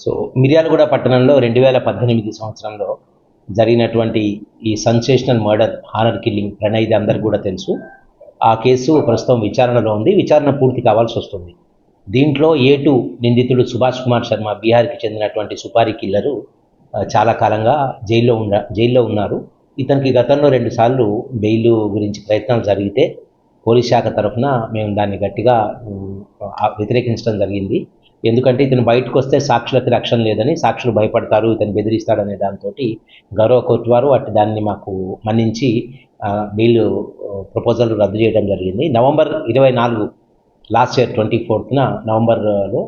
So Miryalaguda పట్టణంలో 2018 సంవత్సరంలో జరిగినటువంటి ఈ sensational murder, horror killing Pranay అందరికీ కూడా తెలుసు. ఆ కేసు ప్రస్తుతం విచారణలో ఉంది. విచారణ పూర్తి కావాల్సి వస్తుంది. దీంట్లో A2 నిందితుడు సుభాష్ కుమార్ శర్మ, బీహార్కి చెందినటువంటి సుపారీ కిల్లరు చాలా కాలంగా జైల్లో ఉన్నారు. ఇతనికి గతంలో 2 సార్లు బెయిల్ గురించి ప్రయత్నాలు జరిగితే పోలీస్ శాఖ తరఫున మేము దాన్ని గట్టిగా వ్యతిరేకించడం జరిగింది. ఎందుకంటే ఇతను బయటకు వస్తే సాక్షులకి రక్షణ లేదని, సాక్షులు భయపడతారు, ఇతను బెదిరిస్తాడనే దాంతో గౌరవ కోర్టు వారు దాన్ని మాకు మన్నించి బెయిల్ ప్రపోజల్ రద్దు చేయడం జరిగింది. నవంబర్ 24 లాస్ట్ ఇయర్ 24న నవంబర్లో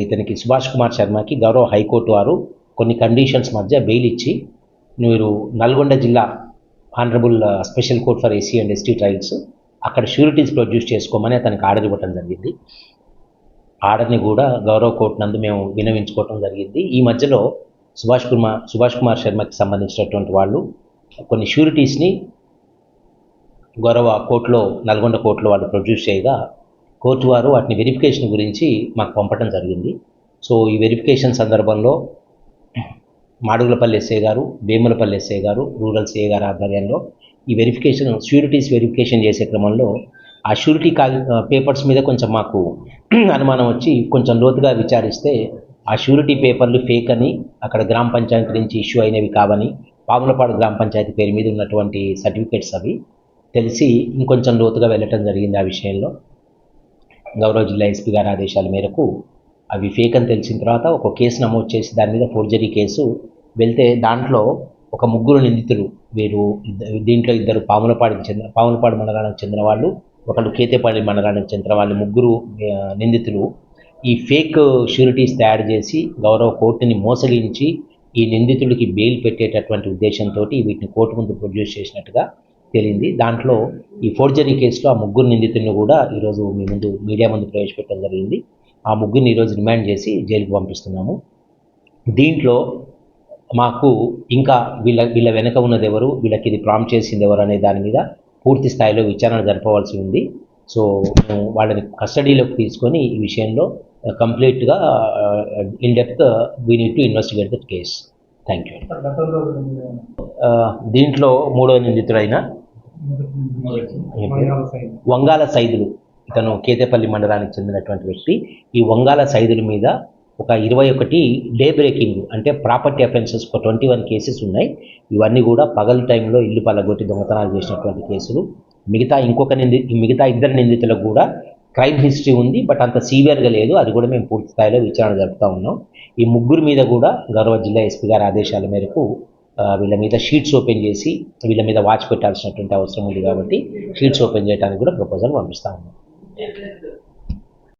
ఇతనికి సుభాష్ కుమార్ శర్మకి గౌరవ హైకోర్టు వారు కొన్ని కండిషన్స్ మధ్య బెయిల్ ఇచ్చి మీరు నల్గొండ జిల్లా honourable special court for SC and ST trials అక్కడ ష్యూరిటీస్ ప్రొడ్యూస్ చేసుకోమని అతనికి ఆర్డర్ ఇవ్వడం జరిగింది. ఆర్డర్ని కూడా గౌరవ కోర్టు నందు మేము వినవించుకోవడం జరిగింది. ఈ మధ్యలో సుభాష్ కుమార్ శర్మకి సంబంధించినటువంటి వాళ్ళు కొన్ని ష్యూరిటీస్ని గౌరవ కోర్టులో, నల్గొండ కోర్టులో వాళ్ళు ప్రొడ్యూస్ చేయగా కోర్టు వారు వాటిని వెరిఫికేషన్ గురించి మాకు పంపడం జరిగింది. సో ఈ వెరిఫికేషన్ సందర్భంలో మాడుగులపల్లి ఎస్ఐ గారు, వేములపల్లి ఎస్ఐ గారు, రూరల్ సిఐ గారి ఆధ్వర్యంలో ఈ ష్యూరిటీస్ వెరిఫికేషన్ చేసే క్రమంలో ఆ ష్యూరిటీ పేపర్స్ మీద కొంచెం మాకు అనుమానం వచ్చి కొంచెం లోతుగా విచారిస్తే ఆ ష్యూరిటీ పేపర్లు ఫేక్ అని, అక్కడ గ్రామ పంచాయతీ నుంచి ఇష్యూ అయినవి కావని, పాములపాడు గ్రామ పంచాయతీ పేరు మీద ఉన్నటువంటి సర్టిఫికేట్స్ అవి తెలిసి ఇంకొంచెం లోతుగా వెళ్ళటం జరిగింది. ఆ విషయంలో గౌరవ జిల్లా ఎస్పీ గారి ఆదేశాల మేరకు అవి ఫేక్ అని తెలిసిన తర్వాత ఒక కేసు నమోదు చేసి దాని మీద ఫోర్జరీ కేసు వెళ్తే దాంట్లో ఒక 3 నిందితులు, వీరు దీంట్లో 2 పాములపాడు మండలానికి చెందిన వాళ్ళు, ఒకళ్ళు కేతేపల్లి మండలానికి చెందిన వాళ్ళు, 3 నిందితులు ఈ ఫేక్ ష్యూరిటీస్ తయారు చేసి గౌరవ కోర్టుని మోసగించి ఈ నిందితుడికి బెయిల్ పెట్టేటటువంటి ఉద్దేశంతో వీటిని కోర్టు ముందు ప్రొడ్యూస్ చేసినట్టుగా తేలింది. దాంట్లో ఈ ఫోర్జరీ కేసులో ఆ 3 నిందితులను కూడా ఈరోజు మీడియా ముందు ప్రవేశపెట్టడం జరిగింది. ఆ 3ని ఈరోజు రిమాండ్ చేసి జైలుకు పంపిస్తున్నాము. దీంట్లో మాకు ఇంకా వీళ్ళ వెనక ఉన్నది ఎవరు, వీళ్ళకి ఇది ప్రాంప్ట్ చేసింది ఎవరు అనే దాని మీద పూర్తి స్థాయిలో విచారణ జరపవలసి ఉంది. సో వాళ్ళని కస్టడీలోకి తీసుకొని ఈ విషయంలో కంప్లీట్గా in depth we need to investigate that case. Thank you. దీంట్లో 3వ నిందితుడైన వంగాల సైదులు, ఇతను కేతేపల్లి మండలానికి చెందినటువంటి వ్యక్తి. ఈ వంగాల సైదుల మీద ఒక 21 డే బ్రేకింగ్ అంటే ప్రాపర్టీ అఫెన్సెస్ ఒక 21 కేసెస్ ఉన్నాయి. ఇవన్నీ కూడా పగలు టైంలో ఇల్లు పలగొట్టి దొంగతనాలు చేసినటువంటి కేసులు. మిగతా 2 నిందితులకు కూడా క్రైమ్ హిస్టరీ ఉంది, బట్ అంత సీవియర్గా లేదు. అది కూడా మేము పూర్తి స్థాయిలో విచారణ జరుపుతూ ఉన్నాం. ఈ 3 మీద కూడా గౌరవ జిల్లా ఎస్పీ గారి ఆదేశాల మేరకు వీళ్ళ మీద షీట్స్ ఓపెన్ చేసి వీళ్ళ మీద వాచ్ పెట్టాల్సినటువంటి అవసరం ఉంది కాబట్టి షీట్స్ ఓపెన్ చేయడానికి కూడా ప్రపోజల్ పంపిస్తూ ఉన్నాం.